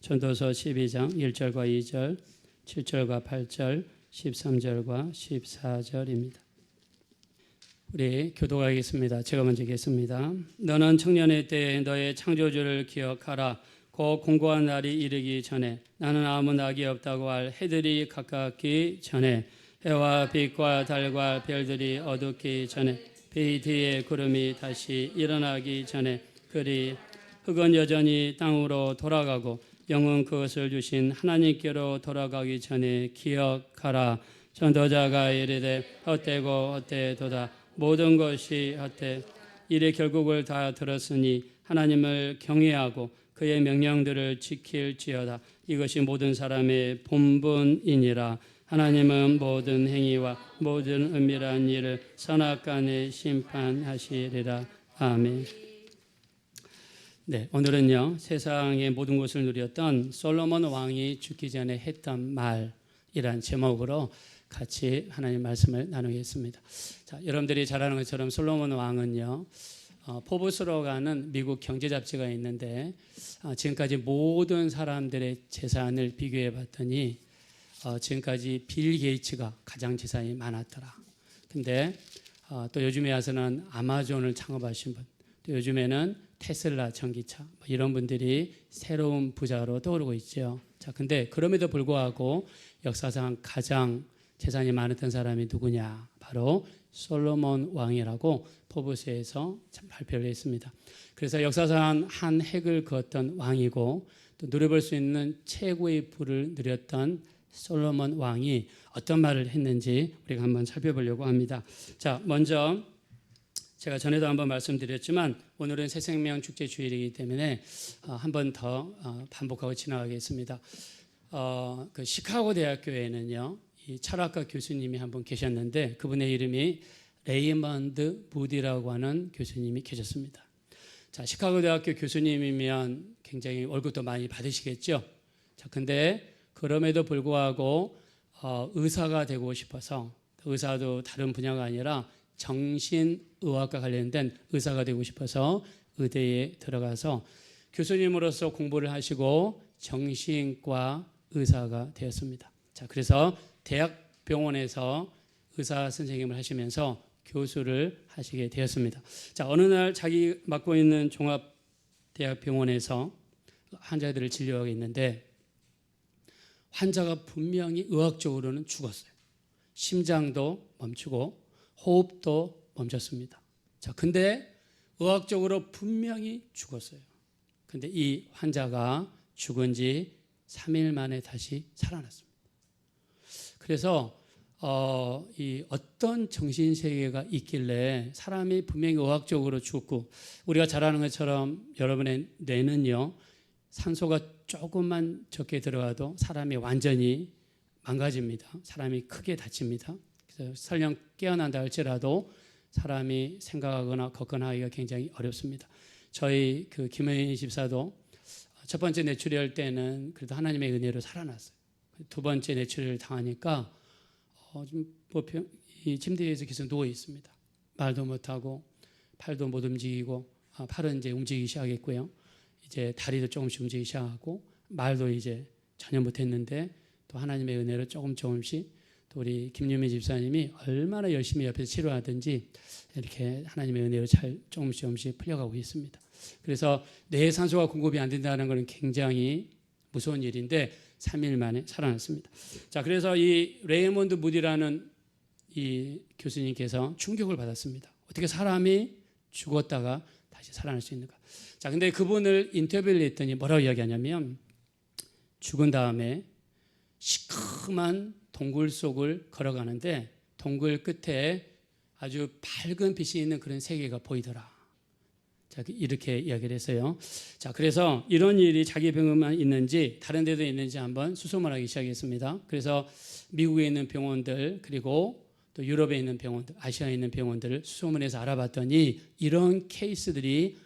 전도서 12장 1절과 2절, 7절과 8절, 13절과 14절입니다. 우리 교독하겠습니다. 제가 먼저 읽겠습니다. 너는 청년의 때에 너의 창조주를 기억하라. 곧 공고한 날이 이르기 전에 나는 아무 낙이 없다고 할 해들이 가깝기 전에 해와 빛과 달과 별들이 어둡기 전에 비 뒤에 구름이 다시 일어나기 전에 그리 흙은 여전히 땅으로 돌아가고 영은 그것을 주신 하나님께로 돌아가기 전에 기억하라. 전도자가 이르되 헛되고 헛되도다. 모든 것이 헛되 이래 결국을 다 들었으니 하나님을 경외하고 그의 명령들을 지킬지어다. 이것이 모든 사람의 본분이니라. 하나님은 모든 행위와 모든 은밀한 일을 선악간에 심판하시리라. 아멘. 네, 오늘은요 세상의 모든 것을 누렸던 솔로몬 왕이 죽기 전에 했던 말이란 제목으로 같이 하나님 말씀을 나누겠습니다. 자, 여러분들이 잘 아는 것처럼 솔로몬 왕은요 포브스로 가는 미국 경제 잡지가 있는데 지금까지 모든 사람들의 재산을 비교해 봤더니 지금까지 빌 게이츠가 가장 재산이 많았더라. 근데 또 요즘에 와서는 아마존을 창업하신 분, 또 요즘에는 테슬라 전기차 이런 분들이 새로운 부자로 떠오르고 있죠. 자, 근데 그럼에도 불구하고 역사상 가장 재산이 많았던 사람이 누구냐? 바로 솔로몬 왕이라고 포브스에서 발표를 했습니다. 그래서 역사상 한 획을 그었던 왕이고 또 누려볼 수 있는 최고의 부를 누렸던 솔로몬 왕이 어떤 말을 했는지 우리가 한번 살펴보려고 합니다. 자, 먼저 제가 전에도 한번 말씀드렸지만 오늘은 새생명 축제 주일이기 때문에 한 번 더 반복하고 지나가겠습니다. 그 시카고 대학교에는요 이 철학과 교수님이 한 분 계셨는데 그분의 이름이 레이먼드 무디라고 하는 교수님이 계셨습니다. 자, 시카고 대학교 교수님이면 굉장히 월급도 많이 받으시겠죠. 자, 근데 그럼에도 불구하고 의사가 되고 싶어서 의사도 다른 분야가 아니라 정신의학과 관련된 의사가 되고 싶어서 의대에 들어가서 교수님으로서 공부를 하시고 정신과 의사가 되었습니다. 자, 그래서 대학병원에서 의사 선생님을 하시면서 교수를 하시게 되었습니다. 자, 어느 날 자기 맡고 있는 종합대학병원에서 환자들을 진료하고 있는데 환자가 분명히 의학적으로는 죽었어요. 심장도 멈추고 호흡도 멈췄습니다. 자, 근데 의학적으로 분명히 죽었어요. 근데 이 환자가 죽은 지 3일 만에 다시 살아났습니다. 그래서 이 어떤 정신세계가 있길래 사람이 분명히 의학적으로 죽고 우리가 잘 아는 것처럼 여러분의 뇌는요 산소가 조금만 적게 들어가도 사람이 완전히 망가집니다. 사람이 크게 다칩니다. 그래서 설령 깨어난다 할지라도 사람이 생각하거나 걷거나 굉장히 어렵습니다. 저희 그 김혜인 집사도 첫 번째 뇌출혈 때는 그래도 하나님의 은혜로 살아났어요. 두 번째 뇌출혈을 당하니까 이 침대에서 계속 누워 있습니다. 말도 못하고 팔도 못 움직이고 팔은 이제 움직이기 시작했고요. 이제 다리도 조금씩 움직이기 시작하고 말도 이제 전혀 못했는데 또 하나님의 은혜로 조금씩 또 우리 김유미 집사님이 얼마나 열심히 옆에서 치료하든지 이렇게 하나님의 은혜로 잘 조금씩 풀려가고 있습니다. 그래서 뇌에 산소가 공급이 안 된다는 것은 굉장히 무서운 일인데 3일 만에 살아났습니다. 자, 그래서 이 레이먼드 무디라는 이 교수님께서 충격을 받았습니다. 어떻게 사람이 죽었다가 다시 살아날 수 있는가? 자, 근데 그분을 인터뷰를 했더니 뭐라고 이야기하냐면 죽은 다음에 시커먼 동굴 속을 걸어가는데 동굴 끝에 아주 밝은 빛이 있는 그런 세계가 보이더라. 자, 이렇게 이야기를 했어요. 자, 그래서 이런 일이 자기 병원만 있는지 다른 데도 있는지 한번 수소문 하기 시작했습니다. 그래서 미국에 있는 병원들 그리고 또 유럽에 있는 병원들, 아시아에 있는 병원들을 수소문해서 알아봤더니 이런 케이스들이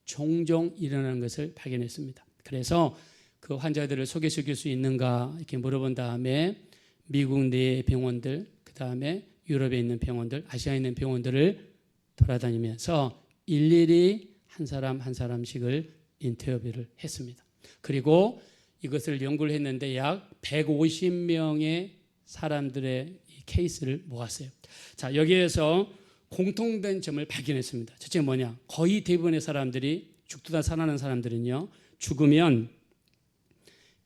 종종 일어나는 것을 발견했습니다. 그래서 그 환자들을 소개시킬 수 있는가 이렇게 물어본 다음에 미국 내 병원들, 그 다음에 유럽에 있는 병원들, 아시아에 있는 병원들을 돌아다니면서 일일이 한 사람 한 사람씩을 인터뷰를 했습니다. 그리고 이것을 연구를 했는데 약 150명의 사람들의 케이스를 모았어요. 자, 여기에서 공통된 점을 발견했습니다. 첫째 뭐냐? 거의 대부분의 사람들이 죽다 살아난 사람들은요, 죽으면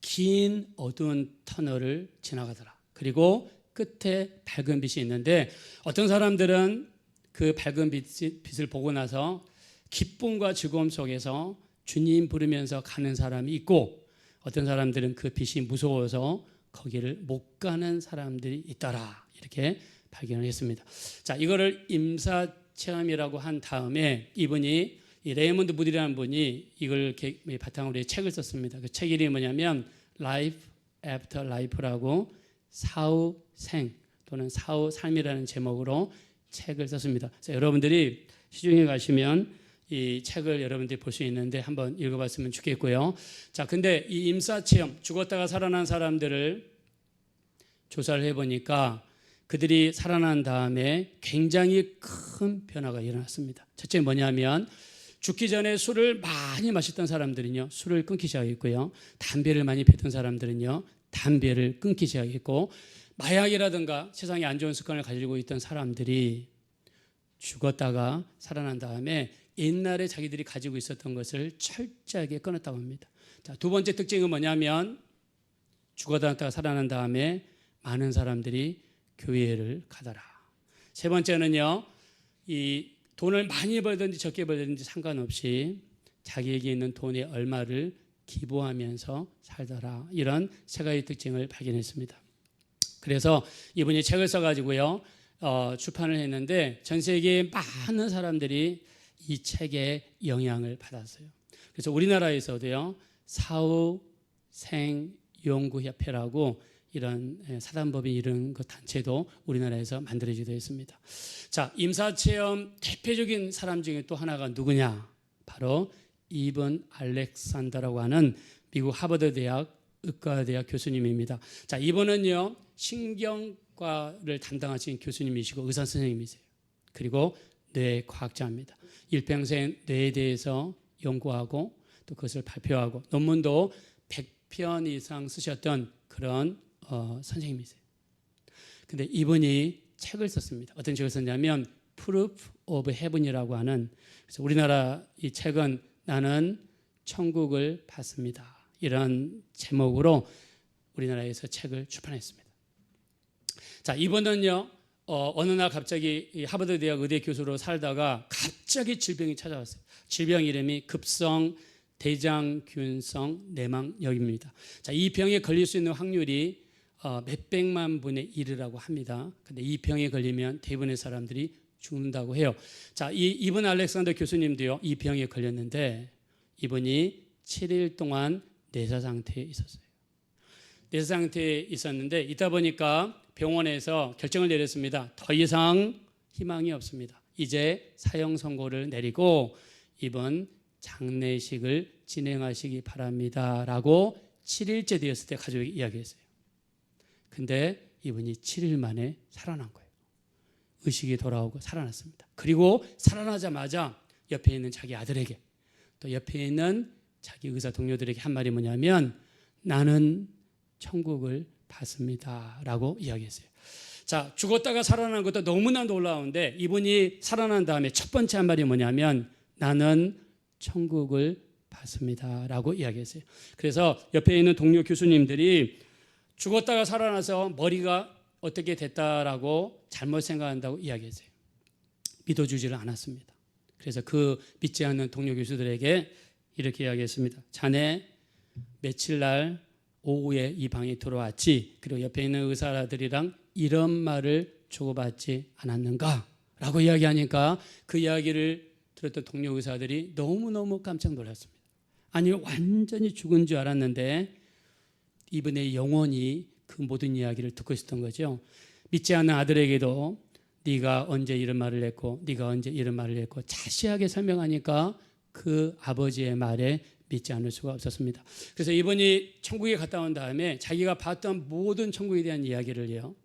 긴 어두운 터널을 지나가더라. 그리고 끝에 밝은 빛이 있는데 어떤 사람들은 그 밝은 빛을 보고 나서 기쁨과 즐거움 속에서 주님 부르면서 가는 사람이 있고, 어떤 사람들은 그 빛이 무서워서 거기를 못 가는 사람들이 있더라. 이렇게 발견을 했습니다. 자, 이거를 임사 체험이라고 한 다음에 이분이 이 레이먼드 무디라는 분이 이걸 바탕으로 책을 썼습니다. 그 책 이름이 뭐냐면 Life After Life라고 사후 생 또는 사후 삶이라는 제목으로 책을 썼습니다. 그래서 여러분들이 시중에 가시면 이 책을 여러분들이 볼 수 있는데 한번 읽어봤으면 좋겠고요. 자, 근데 이 임사체험, 죽었다가 살아난 사람들을 조사를 해보니까 그들이 살아난 다음에 굉장히 큰 변화가 일어났습니다. 첫째 뭐냐면 죽기 전에 술을 많이 마셨던 사람들은요, 술을 끊기 시작했고요. 담배를 많이 피웠던 사람들은요, 담배를 끊기 시작했고, 마약이라든가 세상에 안 좋은 습관을 가지고 있던 사람들이 죽었다가 살아난 다음에 옛날에 자기들이 가지고 있었던 것을 철저하게 끊었다고 합니다. 자, 두 번째 특징은 뭐냐면 죽었다가 살아난 다음에 많은 사람들이 교회를 가더라. 세 번째는요, 이 돈을 많이 벌든지 적게 벌든지 상관없이 자기에게 있는 돈의 얼마를 기부하면서 살더라. 이런 세 가지 특징을 발견했습니다. 그래서 이분이 책을 써가지고요, 출판을 했는데 전 세계의 많은 사람들이 이 책에 영향을 받았어요. 그래서 우리나라에서도요, 사후생연구협회라고 이런 사단법인 이런 그 단체도 우리나라에서 만들어지기도 했습니다. 자, 임사체험 대표적인 사람 중에 또 하나가 누구냐? 바로 이번 알렉산더라고 하는 미국 하버드 대학 의과대학 교수님입니다. 자, 이분은요, 신경과를 담당하신 교수님이시고 의사 선생님이세요. 그리고 뇌과학자입니다. 일평생 뇌에 대해서 연구하고 또 그것을 발표하고 논문도 100편 이상 쓰셨던 그런 선생님이세요. 근데 이분이 책을 썼습니다. 어떤 책을 썼냐면 Proof of Heaven이라고 하는, 그래서 우리나라 이 책은 나는 천국을 봤습니다. 이런 제목으로 우리나라에서 책을 출판했습니다. 자, 이분은요, 어느 날 갑자기 하버드 대학 의대 교수로 살다가 갑자기 질병이 찾아왔어요. 질병 이름이 급성 대장균성 내막염입니다. 자, 이 병에 걸릴 수 있는 확률이 몇백만 분의 1이라고 합니다. 근데 이 병에 걸리면 대부분의 사람들이 죽는다고 해요. 자, 이분 알렉산더 교수님도요, 이 병에 걸렸는데 이분이 7일 동안 내사 상태에 있었어요. 내사 상태에 있었는데 있다 보니까 병원에서 결정을 내렸습니다. 더 이상 희망이 없습니다. 이제 사형 선고를 내리고 이번 장례식을 진행하시기 바랍니다. 라고 7일째 되었을 때 가족이 이야기했어요. 근데 이분이 7일 만에 살아난 거예요. 의식이 돌아오고 살아났습니다. 그리고 살아나자마자 옆에 있는 자기 아들에게 또 옆에 있는 자기 의사 동료들에게 한 말이 뭐냐면 나는 천국을 봤습니다. 라고 이야기했어요. 자, 죽었다가 살아난 것도 너무나 놀라운데 이분이 살아난 다음에 첫 번째 한 말이 뭐냐면 나는 천국을 봤습니다. 라고 이야기했어요. 그래서 옆에 있는 동료 교수님들이 죽었다가 살아나서 머리가 어떻게 됐다라고 잘못 생각한다고 이야기했어요. 믿어주지를 않았습니다. 그래서 그 믿지 않는 동료 교수들에게 이렇게 이야기했습니다. 자네 며칠 날 오후에 이 방에 들어왔지, 그리고 옆에 있는 의사들이랑 이런 말을 주고받지 않았는가? 라고 이야기하니까 그 이야기를 들었던 동료 의사들이 너무너무 깜짝 놀랐습니다. 아니, 완전히 죽은 줄 알았는데 이분의 영혼이 그 모든 이야기를 듣고 있었던 거죠. 믿지 않는 아들에게도 네가 언제 이런 말을 했고 네가 언제 이런 말을 했고 자세하게 설명하니까 그 아버지의 말에 믿지 않을 수가 없었습니다. 그래서 이분이 천국에 갔다 온 다음에 자기가 봤던 모든 천국에 대한 이야기를요,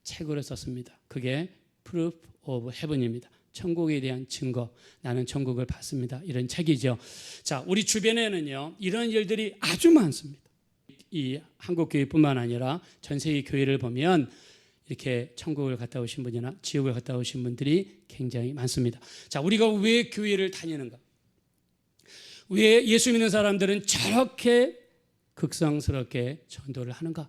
책으로 썼습니다. 그게 Proof of Heaven입니다. 천국에 대한 증거, 나는 천국을 봤습니다. 이런 책이죠. 자, 우리 주변에는요, 이런 일들이 아주 많습니다. 이 한국 교회뿐만 아니라 전 세계 교회를 보면 이렇게 천국을 갔다 오신 분이나 지옥을 갔다 오신 분들이 굉장히 많습니다. 자, 우리가 왜 교회를 다니는가? 왜 예수 믿는 사람들은 저렇게 극성스럽게 전도를 하는가?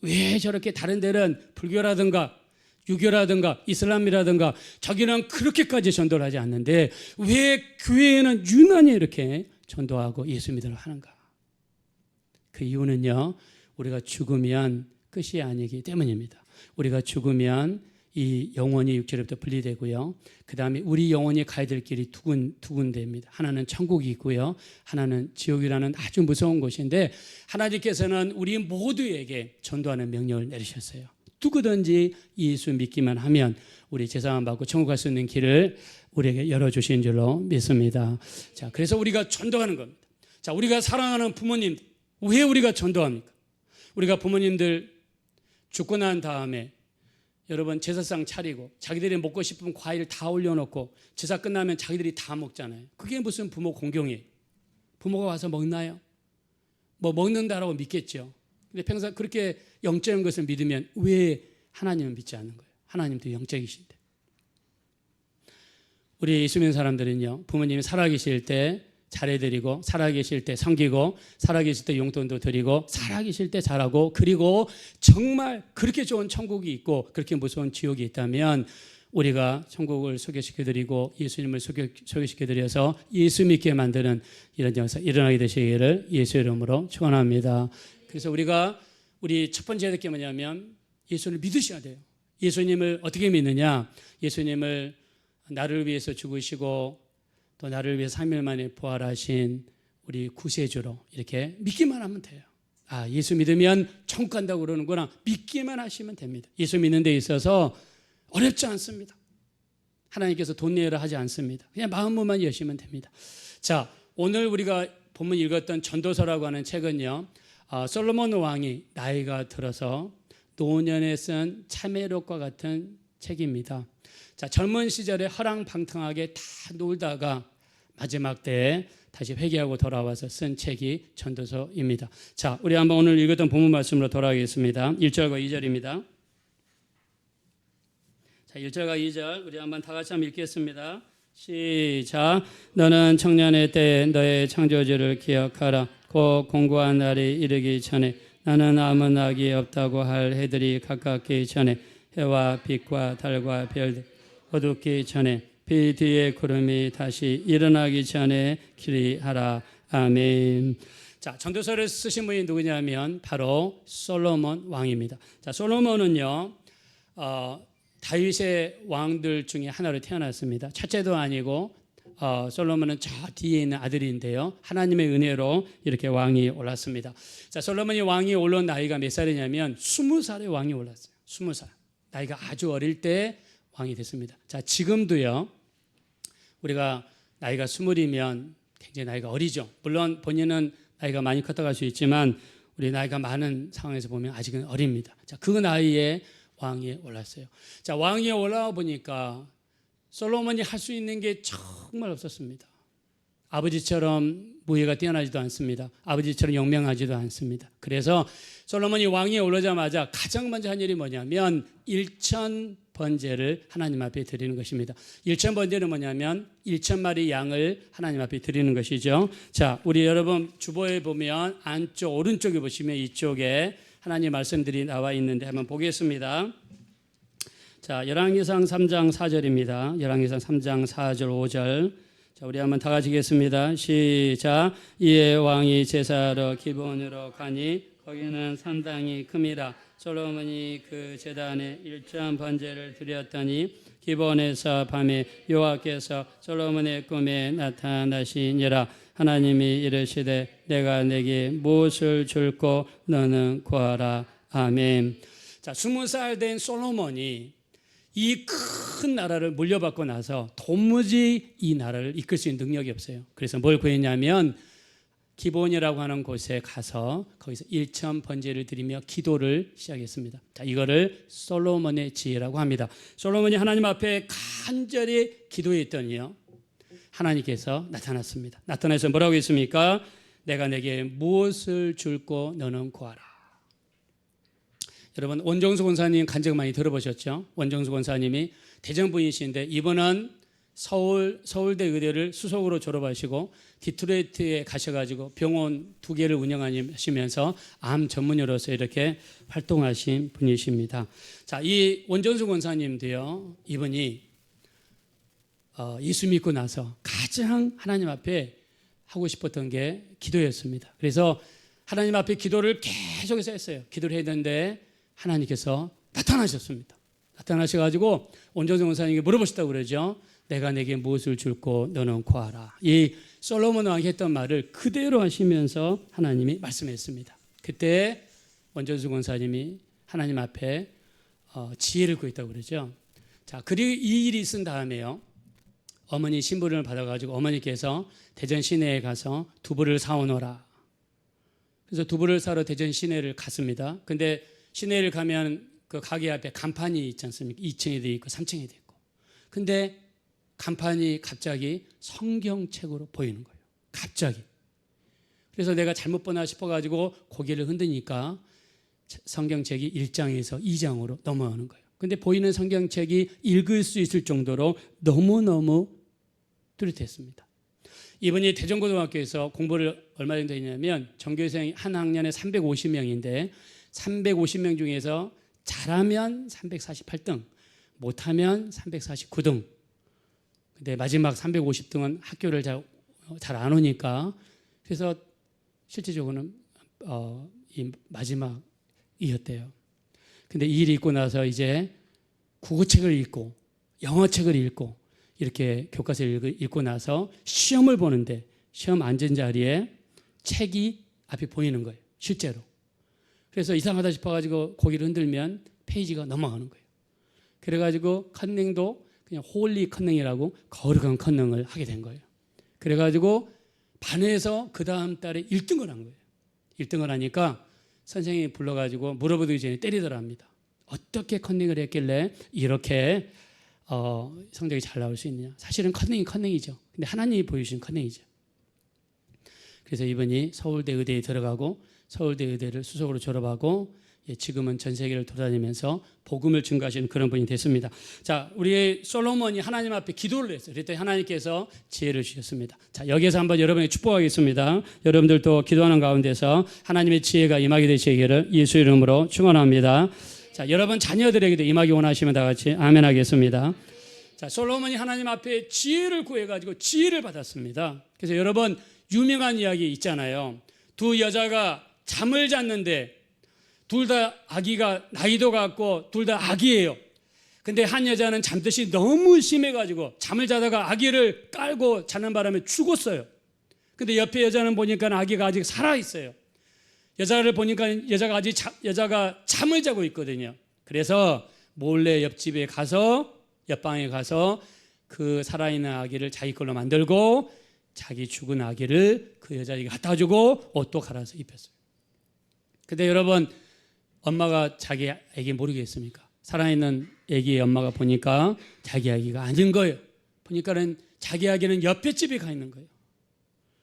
왜 저렇게 다른 데는 불교라든가 유교라든가 이슬람이라든가 저기는 그렇게까지 전도를 하지 않는데 왜 교회에는 유난히 이렇게 전도하고 예수 믿으러 하는가? 그 이유는요, 우리가 죽으면 끝이 아니기 때문입니다. 우리가 죽으면 이 영혼이 육체로부터 분리되고요, 그 다음에 우리 영혼이 가야 될 길이 두 군데입니다. 하나는 천국이 있고요, 하나는 지옥이라는 아주 무서운 곳인데 하나님께서는 우리 모두에게 전도하는 명령을 내리셨어요. 누구든지 예수 믿기만 하면 우리 제사함 받고 천국 갈 수 있는 길을 우리에게 열어주신 줄로 믿습니다. 자, 그래서 우리가 전도하는 겁니다. 자, 우리가 사랑하는 부모님, 왜 우리가 전도합니까? 우리가 부모님들 죽고 난 다음에 여러분 제사상 차리고 자기들이 먹고 싶은 과일 다 올려놓고 제사 끝나면 자기들이 다 먹잖아요. 그게 무슨 부모 공경이에요? 부모가 와서 먹나요? 뭐 먹는다라고 믿겠죠. 근데 평소 그렇게 영적인 것을 믿으면 왜 하나님은 믿지 않는 거예요? 하나님도 영적이신데. 우리 예수 믿는 사람들은요, 부모님이 살아계실 때 잘해드리고 살아계실 때 섬기고 살아계실 때 용돈도 드리고 살아계실 때 잘하고, 그리고 정말 그렇게 좋은 천국이 있고 그렇게 무서운 지옥이 있다면 우리가 천국을 소개시켜드리고 예수님을 소개시켜드려서 예수 믿게 만드는 이런 역사 일어나게 되시기를 예수 이름으로 축원합니다. 그래서 우리 첫 번째 해야 될 게 뭐냐면 예수를 믿으셔야 돼요. 예수님을 어떻게 믿느냐? 예수님을 나를 위해서 죽으시고 또 나를 위해 3일 만에 부활하신 우리 구세주로 이렇게 믿기만 하면 돼요. 아, 예수 믿으면 천국 간다고 그러는구나. 믿기만 하시면 됩니다. 예수 믿는 데 있어서 어렵지 않습니다. 하나님께서 돈 내라 하지 않습니다. 그냥 마음만 여시면 됩니다. 자, 오늘 우리가 본문 읽었던 전도서라고 하는 책은요, 솔로몬 왕이 나이가 들어서 노년에 쓴 참회록과 같은 책입니다. 자, 젊은 시절에 허랑방탕하게 다 놀다가 마지막 때에 다시 회개하고 돌아와서 쓴 책이 전도서입니다. 자, 우리 한번 오늘 읽었던 본문 말씀으로 돌아가겠습니다. 1절과 2절입니다. 자, 1절과 2절 우리 한번 다 같이 한번 읽겠습니다. 시작. 너는 청년의 때에 너의 창조주를 기억하라. 곧 공고한 날이 이르기 전에 나는 아무 낙이 없다고 할 해들이 가깝기 전에 해와 빛과 달과 별들 어둡기 전에 비 뒤에 구름이 다시 일어나기 전에 기리하라. 아멘. 자, 전도서를 쓰신 분이 누구냐면 바로 솔로몬 왕입니다. 자, 솔로몬은요, 다윗의 왕들 중에 하나로 태어났습니다. 첫째도 아니고 솔로몬은 저 뒤에 있는 아들인데요, 하나님의 은혜로 이렇게 왕이 올랐습니다. 자, 솔로몬이 왕이 올라온 나이가 몇 살이냐면 20살에 왕이 올랐어요. 20살. 나이가 아주 어릴 때 왕이 됐습니다. 자, 지금도요, 우리가 나이가 20이면 굉장히 나이가 어리죠. 물론 본인은 나이가 많이 컸다고 할 수 있지만 우리 나이가 많은 상황에서 보면 아직은 어립니다. 자, 그 나이에 왕이 올랐어요. 자, 왕이 올라와 보니까 솔로몬이 할 수 있는 게 정말 없었습니다. 아버지처럼 무예가 뛰어나지도 않습니다. 아버지처럼 영명하지도 않습니다. 그래서 솔로몬이 왕위에 오르자마자 가장 먼저 한 일이 뭐냐면 1,000번제를 하나님 앞에 드리는 것입니다. 1,000번제는 뭐냐면 1,000마리 양을 하나님 앞에 드리는 것이죠. 자, 우리 여러분 주보에 보면 안쪽 오른쪽에 보시면 이쪽에 하나님 말씀들이 나와 있는데 한번 보겠습니다. 자, 열왕기상 3장 4절입니다. 열왕기상 3장 4절 5절. 자, 우리 한번 다 같이 읽겠습니다. 시작. 이에 왕이 제사로 기본으로 가니 거기는 상당히 큼이라. 솔로몬이 그 제단에 1,000번제를 드렸더니 기본에서 밤에 여호와께서 솔로몬의 꿈에 나타나시니라. 하나님이 이르시되 내가 내게 무엇을 줄고 너는 구하라. 아멘. 자, 20살 된 솔로몬이 이 큰 나라를 물려받고 나서 도무지 이 나라를 이끌 수 있는 능력이 없어요. 그래서 뭘 구했냐면 기본이라고 하는 곳에 가서 거기서 1,000번제를 드리며 기도를 시작했습니다. 자, 이거를 솔로몬의 지혜라고 합니다. 솔로몬이 하나님 앞에 간절히 기도했더니요, 하나님께서 나타났습니다. 나타나서 뭐라고 했습니까? 내가 내게 무엇을 줄고 너는 구하라. 여러분 원정수 권사님 간증 많이 들어보셨죠? 원정수 권사님이 대전 분이신데 이번은 서울대 의대를 수석으로 졸업하시고 디트로이트에 가셔가지고 병원 2개를 운영하시면서 암 전문의로서 이렇게 활동하신 분이십니다. 자, 이 원정수 권사님도요, 이분이 예수 믿고 나서 가장 하나님 앞에 하고 싶었던 게 기도였습니다. 그래서 하나님 앞에 기도를 계속해서 했어요. 기도를 했는데 하나님께서 나타나셨습니다. 나타나셔가지고 원정수 권사님에게 물어보셨다고 그러죠. 내가 내게 무엇을 줄고 너는 구하라. 이 솔로몬 왕이 했던 말을 그대로 하시면서 하나님이 말씀했습니다. 그때 원정수 권사님이 하나님 앞에 지혜를 구했다고 그러죠. 자, 그리고 이 일이 있은 다음에요, 어머니 신부름을 받아가지고 어머니께서 대전 시내에 가서 두부를 사오너라. 그래서 두부를 사러 대전 시내를 갔습니다. 근데 시내를 가면 그 가게 앞에 간판이 있지 않습니까? 2층에도 있고 3층에도 있고. 근데 간판이 갑자기 성경책으로 보이는 거예요. 갑자기. 그래서 내가 잘못 보나 싶어가지고 고개를 흔드니까 성경책이 1장에서 2장으로 넘어가는 거예요. 근데 보이는 성경책이 읽을 수 있을 정도로 너무너무 뚜렷했습니다. 이분이 대전고등학교에서 공부를 얼마 정도 했냐면 전교생 한 학년에 350명인데 350명 중에서 잘하면 348등, 못하면 349등. 근데 마지막 350등은 학교를 잘 안 오니까, 그래서 실제적으로는 이 마지막이었대요. 근데 이 일이 있고 나서 이제 국어책을 읽고 영어책을 읽고 이렇게 교과서를 읽고 나서 시험을 보는데 시험 앉은 자리에 책이 앞에 보이는 거예요. 실제로. 그래서 이상하다 싶어가지고 고개를 흔들면 페이지가 넘어가는 거예요. 그래가지고 컨닝도 그냥 홀리 컨닝이라고 거룩한 컨닝을 하게 된 거예요. 그래가지고 반에서 그 다음 달에 1등을 한 거예요. 1등을 하니까 선생님이 불러가지고 물어보기 전에 때리더랍니다. 어떻게 컨닝을 했길래 이렇게 성적이 잘 나올 수 있느냐. 사실은 컨닝이죠. 근데 하나님이 보여주신 컨닝이죠. 그래서 이분이 서울대 의대에 들어가고 서울대 의대를 수석으로 졸업하고 지금은 전 세계를 돌아다니면서 복음을 증거하시는 그런 분이 됐습니다. 자, 우리 솔로몬이 하나님 앞에 기도를 했어요. 그랬더니 하나님께서 지혜를 주셨습니다. 자, 여기에서 한번 여러분에게 축복하겠습니다. 여러분들도 기도하는 가운데서 하나님의 지혜가 임하게 되시기를 예수 이름으로 축원합니다. 자, 여러분 자녀들에게도 임하기 원하시면 다 같이 아멘 하겠습니다. 자, 솔로몬이 하나님 앞에 지혜를 구해가지고 지혜를 받았습니다. 그래서 여러분 유명한 이야기 있잖아요. 두 여자가 잠을 잤는데 둘 다 아기가 나이도 같고 둘 다 아기예요. 근데 한 여자는 잠뜻이 너무 심해가지고 잠을 자다가 아기를 깔고 자는 바람에 죽었어요. 근데 옆에 여자는 보니까 아기가 아직 살아있어요. 여자를 보니까 여자가 잠을 자고 있거든요. 그래서 몰래 옆집에 가서 옆방에 가서 그 살아있는 아기를 자기 걸로 만들고 자기 죽은 아기를 그 여자에게 갖다 주고 옷도 갈아서 입혔어요. 근데 여러분 엄마가 자기 아기 모르겠습니까? 살아있는 아기의 엄마가 보니까 자기 아기가 아닌 거예요. 보니까는 자기 아기는 옆에 집에 가 있는 거예요.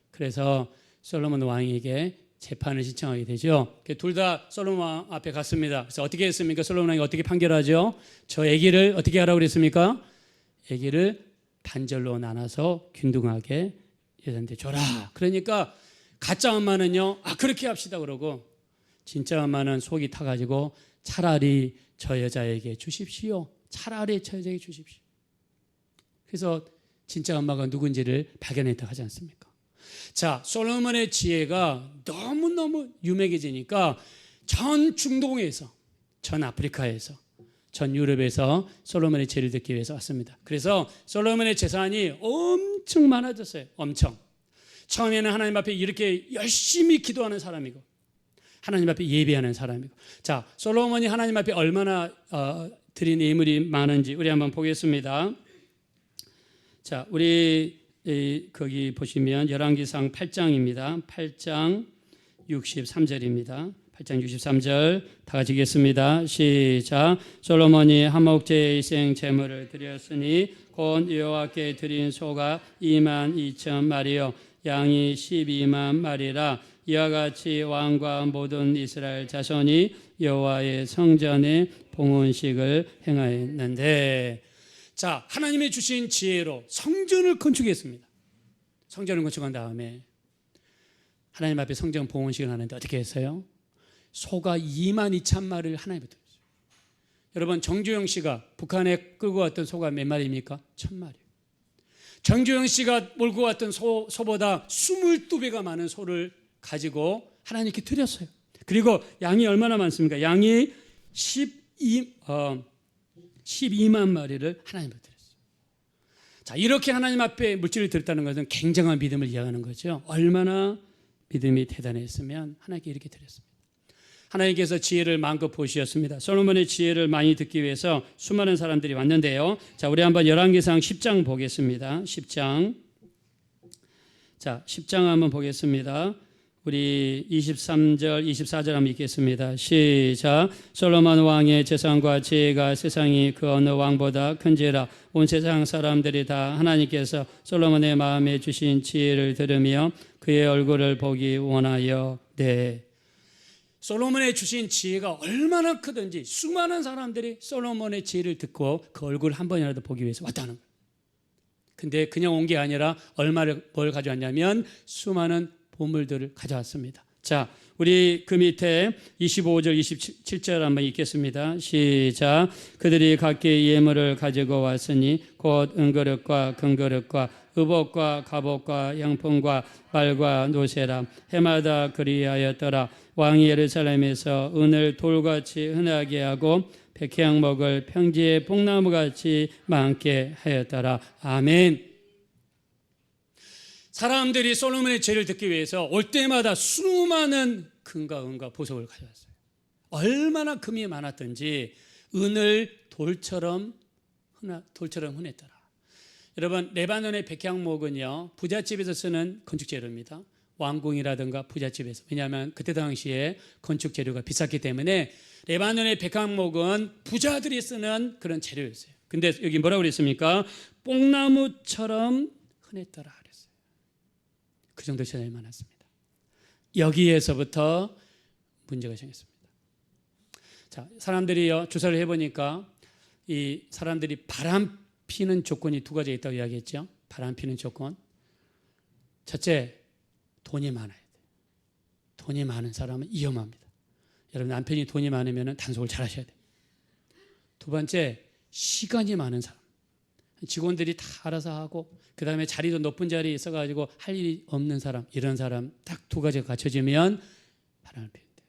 그래서 솔로몬 왕에게 재판을 신청하게 되죠. 둘 다 솔로몬 왕 앞에 갔습니다. 그래서 어떻게 했습니까? 솔로몬 왕이 어떻게 판결하죠? 저 아기를 어떻게 하라고 그랬습니까? 아기를 반절로 나눠서 균등하게 여자한테 줘라. 그러니까 가짜 엄마는요, 그렇게 합시다 그러고 진짜 엄마는 속이 타가지고 차라리 저 여자에게 주십시오. 차라리 저 여자에게 주십시오. 그래서 진짜 엄마가 누군지를 발견했다고 하지 않습니까? 자, 솔로몬의 지혜가 너무너무 유명해지니까 전 중동에서, 전 아프리카에서, 전 유럽에서 솔로몬의 지혜를 듣기 위해서 왔습니다. 그래서 솔로몬의 재산이 엄청 많아졌어요. 엄청. 처음에는 하나님 앞에 이렇게 열심히 기도하는 사람이고 하나님 앞에 예배하는 사람이고. 자, 솔로몬이 하나님 앞에 얼마나 드린 예물이 많은지 우리 한번 보겠습니다. 자, 우리 거기 보시면 열왕기상 8장입니다. 8장 63절입니다. 8장 63절 다 같이 읽겠습니다. 시작. 솔로몬이 한목제의 희생 제물을 드렸으니 곧 여호와께 드린 소가 22,000마리요 양이 12만 마리라. 이와 같이 왕과 모든 이스라엘 자손이 여호와의 성전에 봉헌식을 행하였는데, 자, 하나님의 주신 지혜로 성전을 건축했습니다. 성전을 건축한 다음에 하나님 앞에 성전 봉헌식을 하는데 어떻게 했어요? 소가 2만 2천 마리를 하나님께 드렸어요. 여러분, 정주영 씨가 북한에 끌고 왔던 소가 몇 마리입니까? 1,000마리. 정주영 씨가 몰고 왔던 소보다 22배가 많은 소를 가지고 하나님께 드렸어요. 그리고 양이 얼마나 많습니까? 양이 12만 마리를 하나님께 드렸어요. 자, 이렇게 하나님 앞에 물질을 드렸다는 것은 굉장한 믿음을 이야기하는 거죠. 얼마나 믿음이 대단했으면 하나님께 이렇게 드렸습니다. 하나님께서 지혜를 마음껏 보시었습니다. 솔로몬의 지혜를 많이 듣기 위해서 수많은 사람들이 왔는데요. 자, 우리 한번 열왕기상 10장 보겠습니다. 10장. 자, 10장 한번 보겠습니다. 우리 23절, 24절 한번 읽겠습니다. 시작. 솔로몬 왕의 재산과 지혜가 세상이 그 어느 왕보다 큰지라. 온 세상 사람들이 다 하나님께서 솔로몬의 마음에 주신 지혜를 들으며 그의 얼굴을 보기 원하여 네. 솔로몬의 주신 지혜가 얼마나 크든지 수많은 사람들이 솔로몬의 지혜를 듣고 그 얼굴을 한 번이라도 보기 위해서 왔다는 거예요. 근데 그냥 온 게 아니라 뭘 가져왔냐면 수많은 보물들을 가져왔습니다. 자, 우리 그 밑에 25절, 27절 한번 읽겠습니다. 시작. 그들이 각기 예물을 가지고 왔으니 곧 은그릇과 금그릇과 의복과 갑옷과 양품과 말과 노새라. 해마다 그리하였더라. 왕이 예루살렘에서 은을 돌같이 흔하게 하고 백향목을 평지의 뽕나무같이 많게 하였더라. 아멘. 사람들이 솔로몬의 죄를 듣기 위해서 올 때마다 수많은 금과 은과 보석을 가져왔어요. 얼마나 금이 많았던지 은을 돌처럼 흔했더라. 여러분, 레바논의 백향목은요, 부잣집에서 쓰는 건축 재료입니다. 왕궁이라든가 부잣집에서. 왜냐하면 그때 당시에 건축 재료가 비쌌기 때문에 레바논의 백향목은 부자들이 쓰는 그런 재료였어요. 근데 여기 뭐라고 그랬습니까? 뽕나무처럼 흔했더라 그랬어요. 그 정도 재산이 많았습니다. 여기에서부터 문제가 생겼습니다. 자, 사람들이요, 조사를 해보니까 이 사람들이 바람 피는 조건이 두 가지 있다고 이야기했죠. 바람 피는 조건. 첫째, 돈이 많아야 돼요. 돈이 많은 사람은 위험합니다. 여러분, 남편이 돈이 많으면 단속을 잘 하셔야 돼요. 두 번째, 시간이 많은 사람. 직원들이 다 알아서 하고 그 다음에 자리도 높은 자리에 있어가지고 할 일이 없는 사람, 이런 사람 딱 두 가지가 갖춰지면 바람을 피운대요.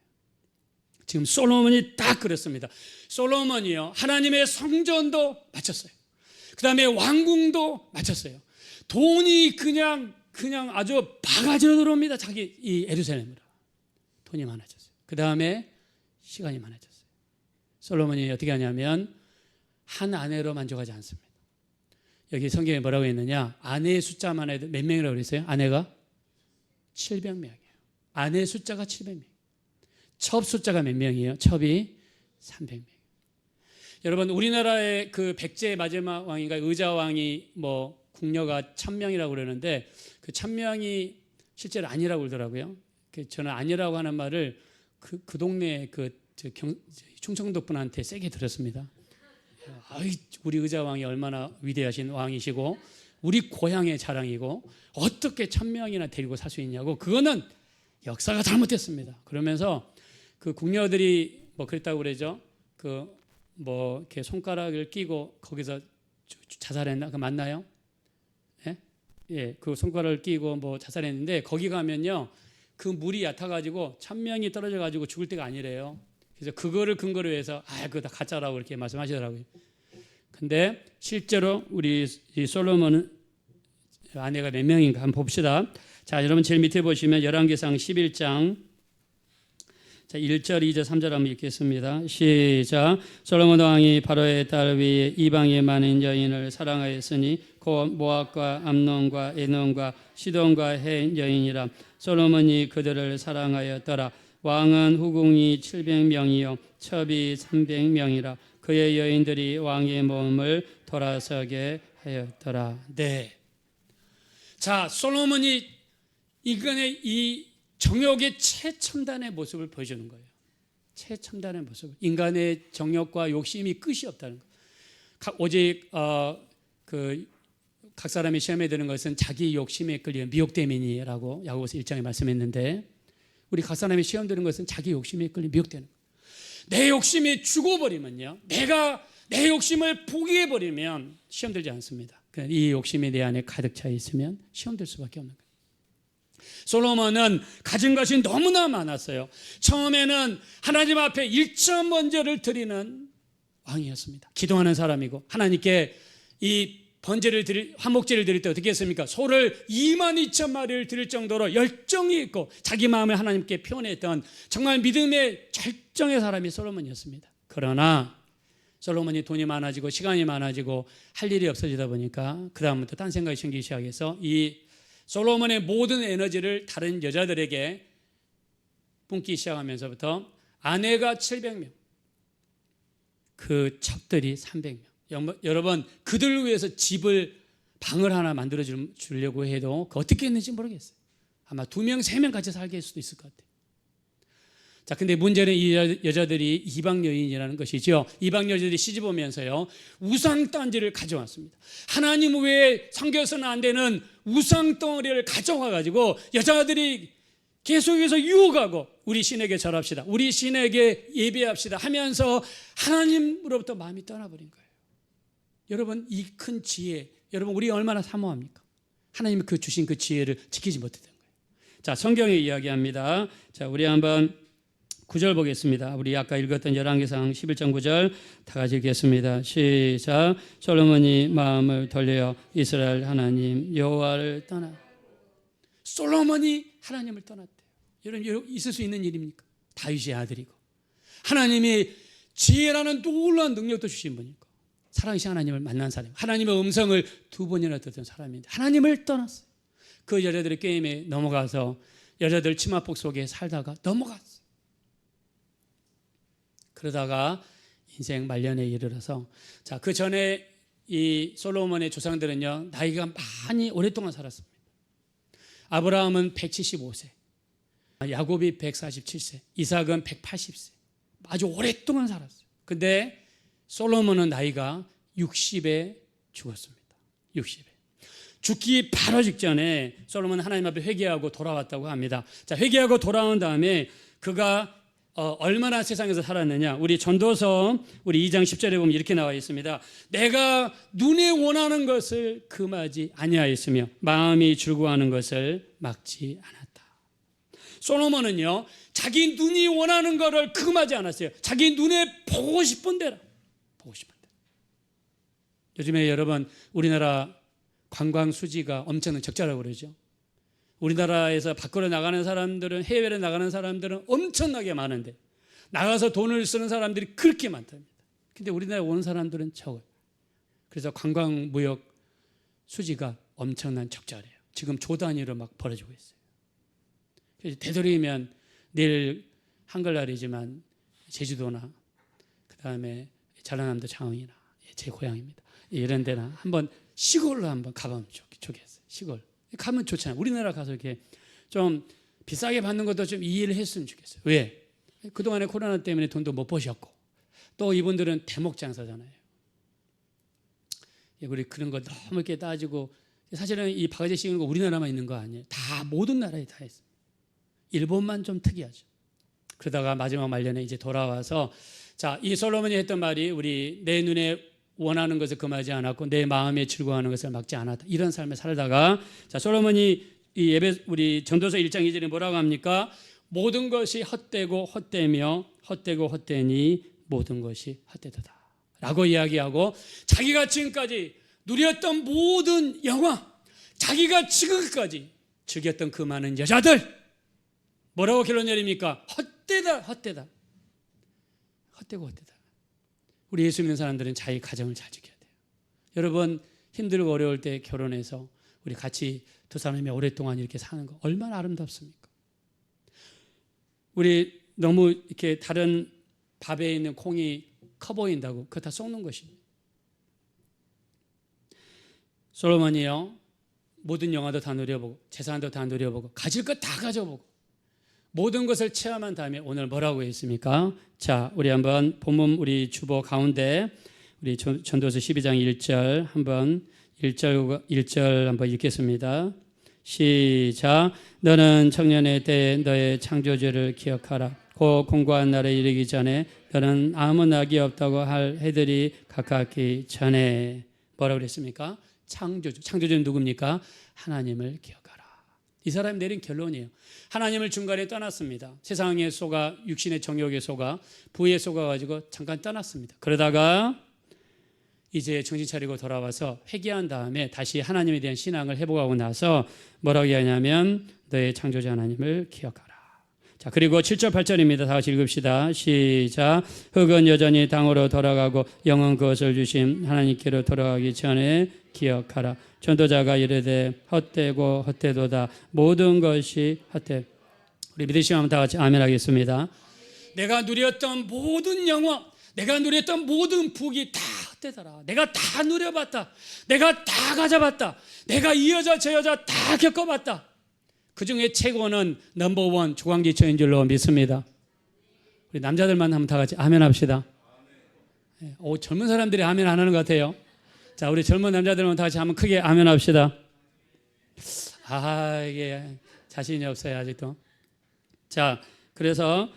지금 솔로몬이 딱 그랬습니다. 솔로몬이요, 하나님의 성전도 마쳤어요. 그 다음에 왕궁도 마쳤어요. 돈이 그냥 아주 바가지로 들어옵니다. 자기 이 예루살렘으로. 돈이 많아졌어요. 그 다음에 시간이 많아졌어요. 솔로몬이 어떻게 하냐면 한 아내로 만족하지 않습니다. 여기 성경에 뭐라고 했느냐? 아내의 숫자만 해도 몇 명이라고 그랬어요? 아내가 700명이에요. 아내의 숫자가 700명. 첩 숫자가 몇 명이에요? 첩이 300명. 여러분, 우리나라의 그 백제 마지막 왕인가 의자왕이 뭐 궁녀가 1000명이라고 그러는데 그 1000명이 실제로 아니라고 그러더라고요. 저는 아니라고 하는 말을 그 동네 충청도 분한테 세게 들었습니다. 우리 의자왕이 얼마나 위대하신 왕이시고 우리 고향의 자랑이고 어떻게 1000명이나 데리고 살 수 있냐고, 그거는 역사가 잘못됐습니다. 그러면서 그 궁녀들이 뭐 그랬다고 그러죠. 뭐 이렇게 손가락을 끼고 거기서 자살했나? 그 맞나요? 예, 그 손가락을 끼고 뭐 자살했는데 거기 가면요, 그 물이 얕아가지고 1000명이 떨어져가지고 죽을 때가 아니래요. 그래서 그거를 근거로 해서 그거 다 가짜라고 이렇게 말씀하시더라고요. 근데 실제로 우리 이 솔로몬은 아내가 몇 명인가 한번 봅시다. 자, 여러분 제일 밑에 보시면 열왕기상 11장 자, 1절, 2절, 3절 한번 읽겠습니다. 시작. 솔로몬 왕이 바로의 딸 위에 이방의 많은 여인을 사랑하였으니 곧 모압과 암논과 에논과 시돈과 헷 여인이라. 솔로몬이 그들을 사랑하였더라. 왕은 후궁이 700명이요 첩이 300명이라. 그의 여인들이 왕의 몸을 돌아서게 하였더라. 네. 자, 솔로몬이 인간의 이 정욕의 최첨단의 모습을 보여주는 거예요. 최첨단의 모습. 인간의 정욕과 욕심이 끝이 없다는 거. 오직 각 사람이 시험에 드는 것은 자기 욕심에 끌려 미혹됨이니라고 야고보서 1장에 말씀했는데, 우리 각 사람이 시험 드는 것은 자기 욕심에 끌려 미혹되는 거예요. 내 욕심이 죽어버리면요, 내가 내 욕심을 포기해버리면 시험 들지 않습니다. 이 욕심이 내 안에 가득 차 있으면 시험 들 수밖에 없는 거예요. 솔로몬은 가진 것이 너무나 많았어요. 처음에는 하나님 앞에 1천 번제를 드리는 왕이었습니다. 기도하는 사람이고, 하나님께 이 화목제를 드릴 때 어떻게 했습니까? 소를 22,000마리를 드릴 정도로 열정이 있고 자기 마음을 하나님께 표현했던 정말 믿음의 절정의 사람이 솔로몬이었습니다. 그러나 솔로몬이 돈이 많아지고 시간이 많아지고 할 일이 없어지다 보니까 그 다음부터 딴 생각이 생기기 시작해서 이 솔로몬의 모든 에너지를 다른 여자들에게 뿜기 시작하면서부터 아내가 700명, 그 첩들이 300명. 여러분, 그들을 위해서 방을 하나 만들어 주려고 해도 어떻게 했는지 모르겠어요. 아마 2명, 3명 같이 살게 할 수도 있을 것 같아요. 자, 근데 문제는 이 여자들이 이방 여인이라는 것이죠. 이방 여자들이 시집 오면서요, 우상 덩어리를 가져왔습니다. 하나님 외에 섬겨서는 안 되는 우상 덩어리를 가져와 가지고 여자들이 계속해서 유혹하고, 우리 신에게 절합시다, 우리 신에게 예배합시다 하면서 하나님으로부터 마음이 떠나버린 거예요. 여러분, 이 큰 지혜, 여러분 우리 얼마나 사모합니까? 하나님이 주신 그 지혜를 지키지 못했던 거예요. 자, 성경에 이야기합니다. 자, 우리 한번 9절 보겠습니다. 우리 아까 읽었던 열왕기상 11장 9절 다 같이 읽겠습니다. 시작. 솔로몬이 마음을 돌려 이스라엘 하나님 여호와를 떠나. 솔로몬이 하나님을 떠났대요. 여러분, 있을 수 있는 일입니까? 다윗의 아들이고 하나님이 지혜라는 놀라운 능력도 주신 분이고 사랑하신 하나님을 만난 사람, 하나님의 음성을 2번이나 듣던 사람인데 하나님을 떠났어요. 그 여자들의 게임에 넘어가서 여자들 치마폭 속에 살다가 넘어갔어요. 그러다가 인생 말년에 이르러서, 자, 그 전에 이 솔로몬의 조상들은요, 나이가 많이 오랫동안 살았습니다. 아브라함은 175세, 야곱이 147세, 이삭은 180세, 아주 오랫동안 살았어요. 근데 솔로몬은 나이가 60에 죽었습니다. 60에. 죽기 바로 직전에 솔로몬은 하나님 앞에 회개하고 돌아왔다고 합니다. 자, 회개하고 돌아온 다음에 그가 얼마나 세상에서 살았느냐. 우리 전도서 우리 2장 10절에 보면 이렇게 나와 있습니다. 내가 눈에 원하는 것을 금하지 아니하였으며 마음이 즐거워하는 것을 막지 않았다. 솔로몬은요, 자기 눈이 원하는 것을 금하지 않았어요. 자기 눈에 보고 싶은 대로. 보고 싶은 대로. 요즘에 여러분, 우리나라 관광 수지가 엄청난 적자라고 그러죠. 우리나라에서 밖으로 나가는 사람들은, 해외로 나가는 사람들은 엄청나게 많은데 나가서 돈을 쓰는 사람들이 그렇게 많답니다. 근데 우리나라에 오는 사람들은 적어요. 그래서 관광 무역 수지가 엄청난 적자래요. 지금 조 단위로 막 벌어지고 있어요. 그래서 되도록이면 내일 한글날이지만 제주도나 그다음에 전라남도 장흥이나 제 고향입니다, 이런 데나 한번 시골로 한번 가보면 좋겠어요. 시골 가면 좋잖아요. 우리나라 가서 이렇게 좀 비싸게 받는 것도 좀 이해를 했으면 좋겠어요. 왜? 그동안에 코로나 때문에 돈도 못 버셨고 또 이분들은 대목 장사잖아요. 우리 그런 거 너무 이렇게 따지고, 사실은 이 바가지 씌우는 거 우리나라만 있는 거 아니에요. 다 모든 나라에 다 있습니다. 일본만 좀 특이하죠. 그러다가 마지막 말년에 이제 돌아와서, 자, 이 솔로몬이 했던 말이, 우리 내 눈에 원하는 것을 금하지 않았고 내 마음에 즐거워하는 것을 막지 않았다, 이런 삶을 살다가, 자, 솔로몬이 이 우리 전도서 1장 2절에 뭐라고 합니까? 모든 것이 헛되고 헛되며 헛되고 헛되니 모든 것이 헛되도다 라고 이야기하고, 자기가 지금까지 누렸던 모든 영화, 자기가 지금까지 즐겼던 그 많은 여자들, 뭐라고 결론 내립니까? 헛되다, 헛되다. 헛되고 헛되다. 우리 예수 믿는 사람들은 자기 가정을 잘 지켜야 돼요. 여러분, 힘들고 어려울 때 결혼해서 우리 같이 두 사람이 오랫동안 이렇게 사는 거 얼마나 아름답습니까? 우리 너무 이렇게 다른 밥에 있는 콩이 커 보인다고 그거 다 썩는 것입니다. 솔로몬이요, 모든 영화도 다 누려보고 재산도 다 누려보고 가질 것 다 가져보고 모든 것을 체험한 다음에 오늘 뭐라고 했습니까? 자, 우리 한번 본문 우리 주보 가운데 우리 전도서 12장 1절 한번 1절 한번 읽겠습니다. 시작. 너는 청년의 때에 너의 창조주를 기억하라. 곧 공고한 날에 이르기 전에 너는 아무 낙이 없다고 할 해들이 가깝기 전에 뭐라고 그랬습니까? 창조주는 누굽니까? 하나님을 기억하라. 이 사람이 내린 결론이에요. 하나님을 중간에 떠났습니다. 세상에 속아 육신의 정욕에 속아 부에 속아가지고 잠깐 떠났습니다. 그러다가 이제 정신 차리고 돌아와서 회개한 다음에 다시 하나님에 대한 신앙을 회복하고 나서 뭐라고 하냐면 너의 창조자 하나님을 기억하라. 자, 그리고 7절 8절입니다. 다 같이 읽읍시다. 시작. 흙은 여전히 땅으로 돌아가고 영은 그것을 주신 하나님께로 돌아가기 전에 기억하라. 전도자가 이르되 헛되고 헛되도다. 모든 것이 헛되. 우리 믿으시면 다 같이 아멘 하겠습니다. 내가 누렸던 모든 영광, 내가 누렸던 모든 복이 다 헛되더라. 내가 다 누려봤다. 내가 다 가져봤다. 내가 이 여자 저 여자 다 겪어봤다. 그 중에 최고는 넘버원 조광기초인 줄로 믿습니다. 우리 남자들만 한번 다 같이 아멘 합시다. 젊은 사람들이 아멘 안 하는 것 같아요. 자, 우리 젊은 남자들만 다 같이 한번 크게 아멘 합시다. 이게 자신이 없어요 아직도. 자, 그래서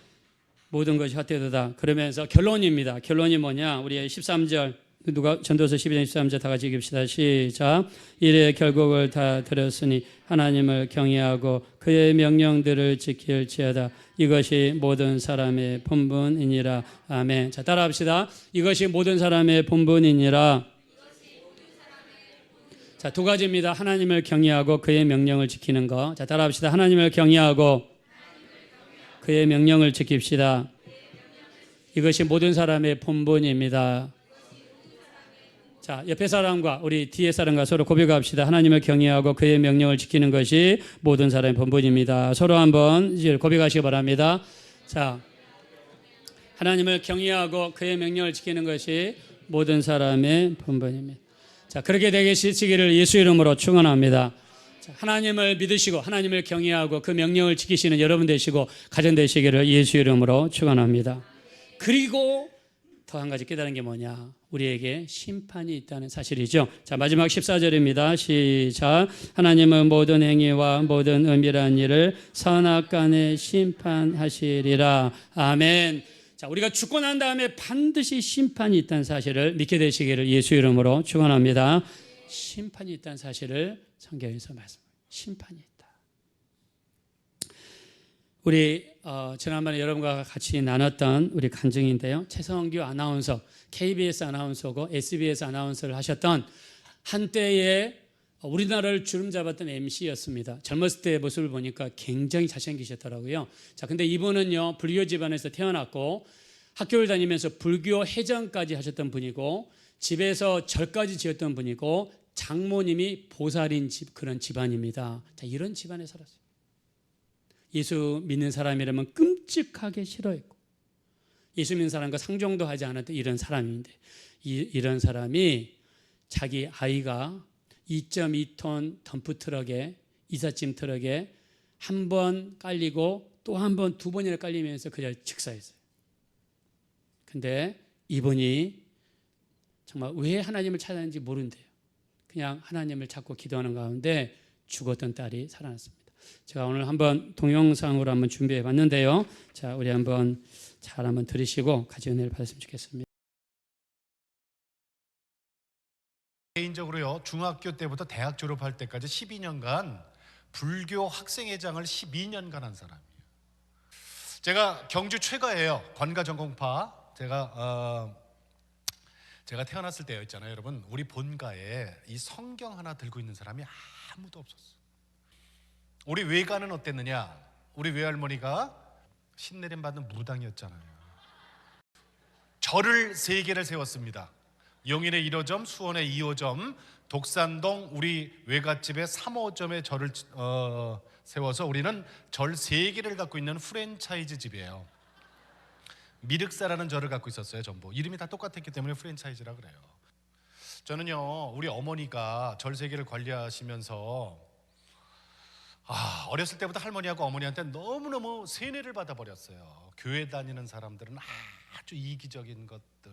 모든 것이 헛되도다. 그러면서 결론입니다. 결론이 뭐냐? 우리 13절 누가 전도서 12장 13절 다 같이 읽읍시다. 시작. 이래 결국을 다 들었으니 하나님을 경외하고 그의 명령들을 지킬지어다. 이것이 모든 사람의 본분이니라. 아멘. 자, 따라합시다. 이것이 모든 사람의 본분이니라. 자, 두 가지입니다. 하나님을 경외하고 그의 명령을 지키는 거. 자, 따라합시다. 하나님을 경외하고 그의 명령을 지킵시다. 이것이 모든 사람의 본분입니다. 자, 옆에 사람과 우리 뒤에 사람과 서로 고백합시다. 하나님을 경외하고 그의 명령을 지키는 것이 모든 사람의 본분입니다. 서로 한번 이제 고백하시기 바랍니다. 자, 하나님을 경외하고 그의 명령을 지키는 것이 모든 사람의 본분입니다. 자, 그렇게 되시기를 예수 이름으로 축원합니다. 하나님을 믿으시고 하나님을 경외하고 그 명령을 지키시는 여러분 되시고 가정 되시기를 예수 이름으로 축원합니다. 그리고 더 한 가지 깨달은 게 뭐냐? 우리에게 심판이 있다는 사실이죠. 자, 마지막 14절입니다. 시작. 하나님은 모든 행위와 모든 은밀한 일을 선악간에 심판하시리라. 아멘. 자, 우리가 죽고 난 다음에 반드시 심판이 있다는 사실을 믿게 되시기를 예수 이름으로 축원합니다. 심판이 있다는 사실을 성경에서 말씀합니다. 심판이 있다. 우리 지난번에 여러분과 같이 나눴던 우리 간증인데요. 최성규 아나운서, KBS 아나운서고 SBS 아나운서를 하셨던 한때의 우리나라를 주름잡았던 MC였습니다. 젊었을 때의 모습을 보니까 굉장히 잘생기셨더라고요. 자, 근데 이분은요, 불교 집안에서 태어났고 학교를 다니면서 불교 해장까지 하셨던 분이고 집에서 절까지 지었던 분이고 장모님이 보살인 그런 집안입니다. 자, 이런 집안에 살았어요. 예수 믿는 사람이라면 끔찍하게 싫어했고 예수 믿는 사람과 상종도 하지 않았던 이런 사람인데 이런 사람이 자기 아이가 2.2톤 덤프트럭에 이삿짐 트럭에 한 번 깔리고 또 한 번 두 번이나 깔리면서 그냥 즉사했어요. 근데 이분이 정말 왜 하나님을 찾았는지 모른대요. 그냥 하나님을 찾고 기도하는 가운데 죽었던 딸이 살아났습니다. 제가 오늘 한번 동영상으로 한번 준비해 봤는데요. 자, 우리 한번 잘 한번 들으시고 같이 은혜를 받았으면 좋겠습니다. 개인적으로요, 중학교 때부터 대학 졸업할 때까지 12년간 불교 학생회장을 12년간 한 사람이에요. 제가 경주 최가예요. 관가 전공파. 제가 태어났을 때였잖아요, 여러분. 우리 본가에 이 성경 하나 들고 있는 사람이 아무도 없었어요. 우리 외가는 어땠느냐? 우리 외할머니가 신내림 받는 무당이었잖아요. 절을 3개를 세웠습니다. 용인의 1호점, 수원의 2호점, 독산동 우리 외갓집의 3호점에 절을 세워서 우리는 절 3개를 갖고 있는 프랜차이즈 집이에요. 미륵사라는 절을 갖고 있었어요. 전부 이름이 다 똑같았기 때문에 프랜차이즈라 그래요. 저는요, 우리 어머니가 절 세기를 관리하시면서 어렸을 때부터 할머니하고 어머니한테 너무너무 세뇌를 받아버렸어요. 교회 다니는 사람들은 아주 이기적인 것들,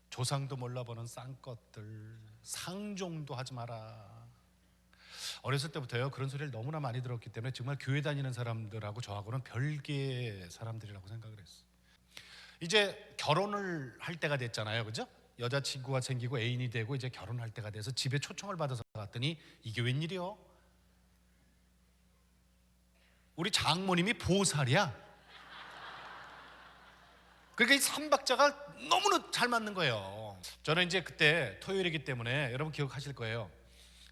조상도 몰라보는 싼것들, 상종도 하지 마라. 어렸을 때부터요, 그런 소리를 너무나 많이 들었기 때문에 정말 교회 다니는 사람들하고 저하고는 별개의 사람들이라고 생각을 했어요. 이제 결혼을 할 때가 됐잖아요, 그죠? 여자친구가 생기고 애인이 되고 이제 결혼할 때가 돼서 집에 초청을 받아서 갔더니 이게 웬일이요? 우리 장모님이 보살이야. 그러니까 이 삼박자가 너무나 잘 맞는 거예요. 저는 이제 그때 토요일이기 때문에 여러분 기억하실 거예요.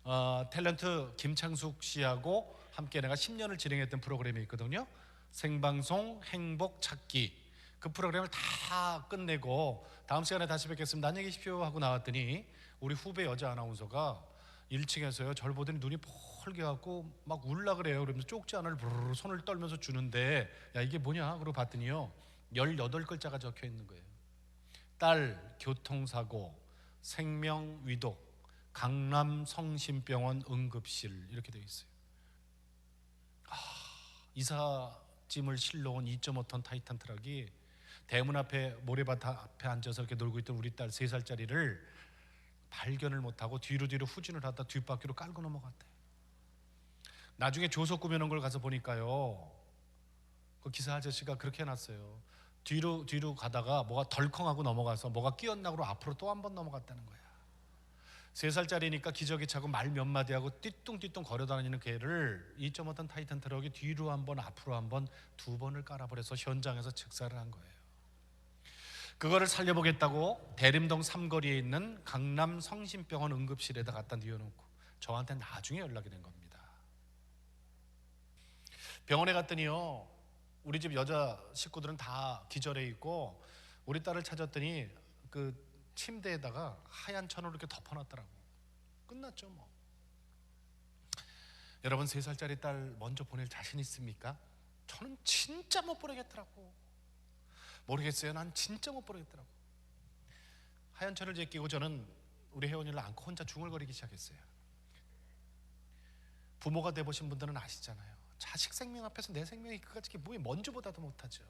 탤런트 김창숙 씨하고 함께 내가 10년을 진행했던 프로그램이 있거든요. 생방송 행복 찾기. 그 프로그램을 다 끝내고 다음 시간에 다시 뵙겠습니다. 안녕히 계십시오 하고 나왔더니 우리 후배 여자 아나운서가 1층에서요, 절 보더니 눈이 펄게 갖고 막 울라 그래요. 그러면서 쪽지 하나를 부르르 손을 떨면서 주는데, 야 이게 뭐냐? 그러고 봤더니요, 18글자가 적혀 있는 거예요. 딸 교통사고, 생명 위독, 강남 성심병원 응급실, 이렇게 되어 있어요. 이삿짐을 실러온 2.5톤 타이탄 트럭이 대문 앞에 모래밭 앞에 앉아서 이렇게 놀고 있던 우리 딸 3살짜리를 발견을 못하고 뒤로 후진을 하다 뒷바퀴로 깔고 넘어갔대. 나중에 조서 꾸며놓은 걸 가서 보니까요, 그 기사 아저씨가 그렇게 해놨어요. 뒤로 가다가 뭐가 덜컹하고 넘어가서 뭐가 끼었나고 앞으로 또 한 번 넘어갔다는 거야. 3살짜리니까 기저귀 차고 말 몇 마디 하고 띠뚱띠뚱 걸어다니는 걔를 2.5톤 타이탄 트럭이 뒤로 한 번 앞으로 한 번 2번을 깔아버려서 현장에서 즉사를 한 거예요. 그거를 살려보겠다고 대림동 삼거리에 있는 강남 성심병원 응급실에다 갖다 뉘어놓고 저한테 나중에 연락이 된 겁니다. 병원에 갔더니요, 우리 집 여자 식구들은 다 기절해 있고 우리 딸을 찾았더니 그 침대에다가 하얀 천으로 이렇게 덮어놨더라고. 끝났죠 뭐. 여러분, 3살짜리 딸 먼저 보낼 자신 있습니까? 저는 진짜 못 보내겠더라고. 모르겠어요. 난 진짜 못 보내겠더라고. 하얀 천을 제끼고 저는 우리 혜원이를 안고 혼자 중얼거리기 시작했어요. 부모가 돼보신 분들은 아시잖아요. 자식 생명 앞에서 내 생명이 그까짓 게 뭐에 먼저보다도 못하죠.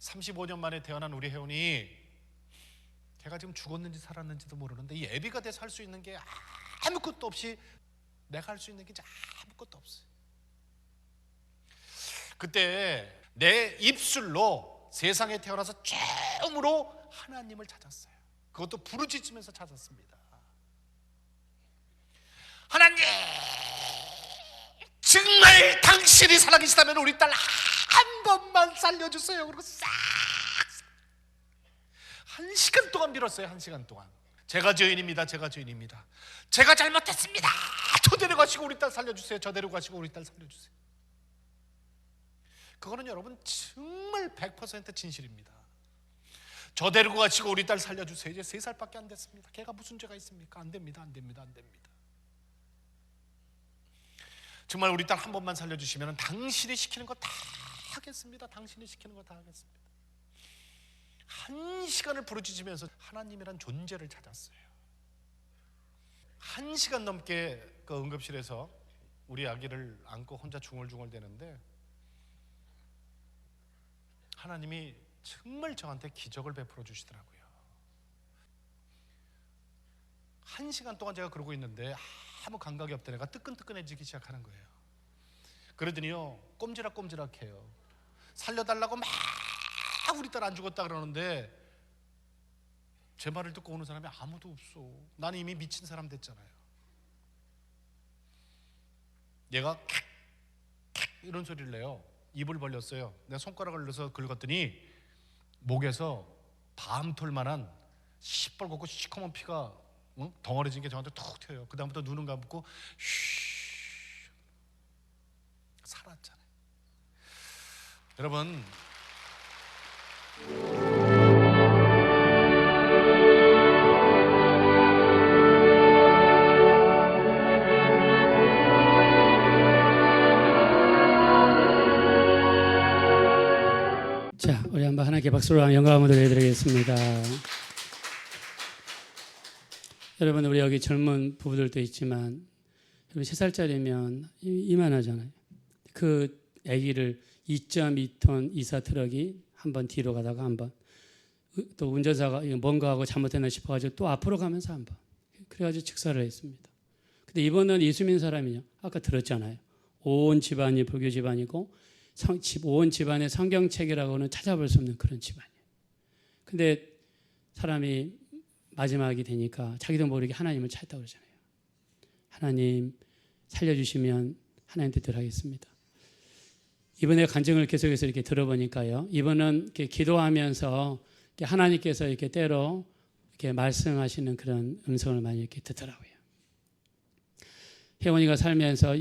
35년 만에 태어난 우리 혜원이, 걔가 지금 죽었는지 살았는지도 모르는데 이 애비가 돼서 할 수 있는 게 아무것도 없이 내가 할 수 있는 게 아무것도 없어요. 그때 내 입술로 세상에 태어나서 처음으로 하나님을 찾았어요. 그것도 부르짖으면서 찾았습니다. 하나님, 정말 당신이 살아계시다면 우리 딸 한 번만 살려주세요. 그리고 싹 1시간 동안 빌었어요. 1시간 동안. 제가 죄인입니다. 제가 죄인입니다. 제가 잘못했습니다. 저 데려가시고 우리 딸 살려주세요. 저 데려가시고 우리 딸 살려주세요. 그거는 여러분 정말 100% 진실입니다. 저 데리고 가시고 우리 딸 살려주세요. 이제 3살밖에 안 됐습니다. 걔가 무슨 죄가 있습니까? 안 됩니다. 안 됩니다. 안 됩니다. 정말 우리 딸 한 번만 살려주시면 당신이 시키는 거 다 하겠습니다. 당신이 시키는 거 다 하겠습니다. 1시간을 부르짖으면서 하나님이란 존재를 찾았어요. 1시간 넘게 그 응급실에서 우리 아기를 안고 혼자 중얼중얼대는데 하나님이 정말 저한테 기적을 베풀어 주시더라고요. 1시간 동안 제가 그러고 있는데 아무 감각이 없던 애가 뜨끈뜨끈해지기 시작하는 거예요. 그러더니요, 꼼지락꼼지락해요. 살려달라고 막 우리 딸 안 죽었다 그러는데 제 말을 듣고 오는 사람이 아무도 없어. 나는 이미 미친 사람 됐잖아요. 얘가 이런 소리를 내요. 입을 벌렸어요. 내가 손가락을 넣어서 긁었더니 목에서 밤톨만한 시뻘겋고 시커먼 피가 덩어리진 게 저한테 툭 튀어요. 그 다음부터 눈은 감고 쉬 살았잖아요. 여러분, 자, 우리 한번 하나님께 박수로 영광을 드려드리겠습니다. 여러분 우리 여기 젊은 부부들도 있지만 여러분 3살짜리면 이만하잖아요. 그 아기를 2.2톤 이사 트럭이 한 번 뒤로 가다가 한 번 또 운전사가 뭔가 하고 잘못했나 싶어가지고 또 앞으로 가면서 한 번 그래가지고 직사를 했습니다. 근데 이번은 예수 믿는 사람이요. 아까 들었잖아요. 온 집안이 불교 집안이고 온 집안의 성경책이라고는 찾아볼 수 없는 그런 집안이에요. 근데 사람이 마지막이 되니까 자기도 모르게 하나님을 찾았다고 그러잖아요. 하나님 살려주시면 하나님 뜻대로 하겠습니다. 이번에 간증을 계속해서 이렇게 들어보니까요. 이번은 이렇게 기도하면서 이렇게 하나님께서 이렇게 때로 이렇게 말씀하시는 그런 음성을 많이 이렇게 듣더라고요. 혜원이가 살면서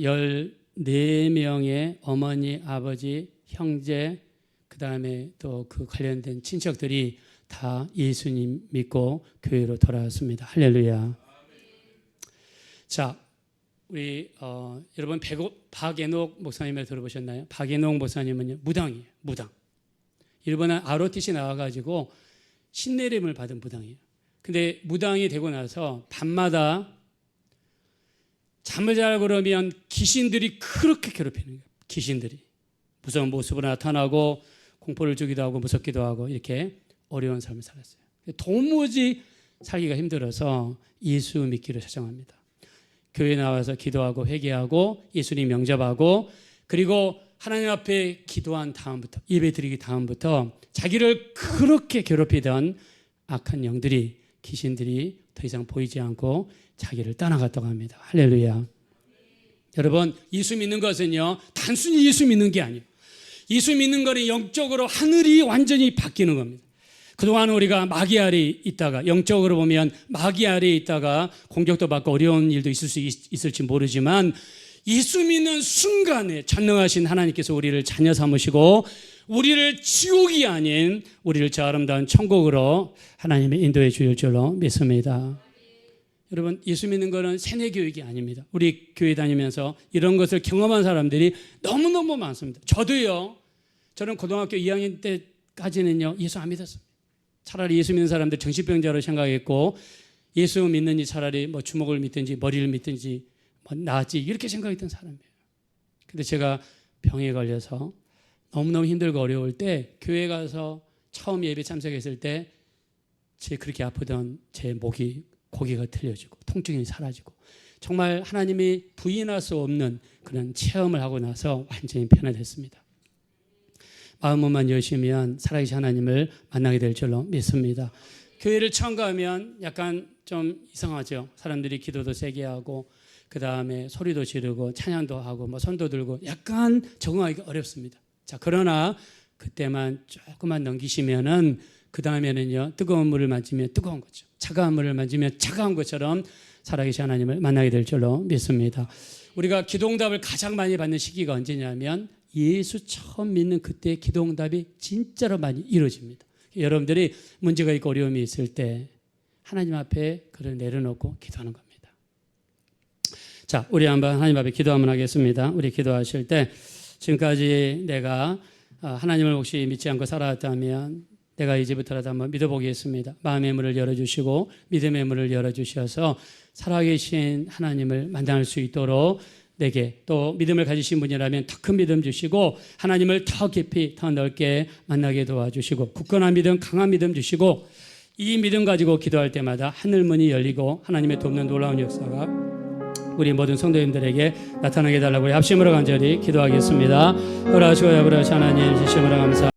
14명의 어머니, 아버지, 형제, 그 다음에 또 그 관련된 친척들이 다 예수님 믿고 교회로 돌아왔습니다. 할렐루야. 자, 우리 여러분 박예녹 목사님을 들어보셨나요? 박예녹 목사님은요 무당이에요. 무당. 일본은 ROTC 나와가지고 신내림을 받은 무당이에요. 근데 무당이 되고 나서 밤마다 잠을 자고 그러면 귀신들이 그렇게 괴롭히는 거예요. 귀신들이 무서운 모습으로 나타나고 공포를 주기도 하고 무섭기도 하고 이렇게 어려운 삶을 살았어요. 도무지 살기가 힘들어서 예수 믿기로 사정합니다. 교회 나와서 기도하고 회개하고 예수님 영접하고 그리고 하나님 앞에 기도한 다음부터 예배드리기 다음부터 자기를 그렇게 괴롭히던 악한 영들이 귀신들이 더 이상 보이지 않고 자기를 떠나갔다고 합니다. 할렐루야. 여러분 예수 믿는 것은요 단순히 예수 믿는 게 아니에요. 예수 믿는 거는 영적으로 하늘이 완전히 바뀌는 겁니다. 그동안 우리가 마귀 아래에 있다가 영적으로 보면 마귀 아래에 있다가 공격도 받고 어려운 일도 있을지 모르지만 예수 믿는 순간에 전능하신 하나님께서 우리를 자녀 삼으시고 우리를 지옥이 아닌 우리를 저 아름다운 천국으로 하나님의 인도해 주실 줄로 믿습니다. 여러분 예수 믿는 거는 세뇌 교육이 아닙니다. 우리 교회 다니면서 이런 것을 경험한 사람들이 너무너무 많습니다. 저도요. 저는 고등학교 2학년 때까지는요 예수 안 믿었습니다. 차라리 예수 믿는 사람들 정신병자로 생각했고 예수 믿는지 차라리 뭐 주먹을 믿든지 머리를 믿든지 뭐 낫지 이렇게 생각했던 사람이에요. 근데 제가 병에 걸려서 너무너무 힘들고 어려울 때 교회 가서 처음 예배 참석했을 때 제 그렇게 아프던 제 목이 고개가 틀려지고 통증이 사라지고 정말 하나님이 부인할 수 없는 그런 체험을 하고 나서 완전히 변화됐습니다. 마음만 여시면 살아계신 하나님을 만나게 될 줄로 믿습니다. 교회를 처음 가면 약간 좀 이상하죠. 사람들이 기도도 세게 하고 그 다음에 소리도 지르고 찬양도 하고 뭐 손도 들고 약간 적응하기가 어렵습니다. 자 그러나 그때만 조금만 넘기시면은 그 다음에는요 뜨거운 물을 만지면 뜨거운 거죠. 차가운 물을 만지면 차가운 것처럼 살아계신 하나님을 만나게 될 줄로 믿습니다. 우리가 기도응답을 가장 많이 받는 시기가 언제냐면 예수 처음 믿는 그때 기도응답이 진짜로 많이 이루어집니다. 여러분들이 문제가 있고 어려움이 있을 때 하나님 앞에 그를 내려놓고 기도하는 겁니다. 자, 우리 한번 하나님 앞에 기도 한번 하겠습니다. 우리 기도하실 때 지금까지 내가 하나님을 혹시 믿지 않고 살아왔다면 내가 이제부터라도 한번 믿어보겠습니다. 마음의 문을 열어주시고 믿음의 문을 열어주셔서 살아계신 하나님을 만날 수 있도록 내게 또 믿음을 가지신 분이라면 더 큰 믿음 주시고 하나님을 더 깊이 더 넓게 만나게 도와주시고 굳건한 믿음 강한 믿음 주시고 이 믿음 가지고 기도할 때마다 하늘문이 열리고 하나님의 돕는 놀라운 역사가 우리 모든 성도님들에게 나타나게 해달라고 우리 합심으로 간절히 기도하겠습니다. 허락하시고 아버지 하나님 진심으로 감사합니다.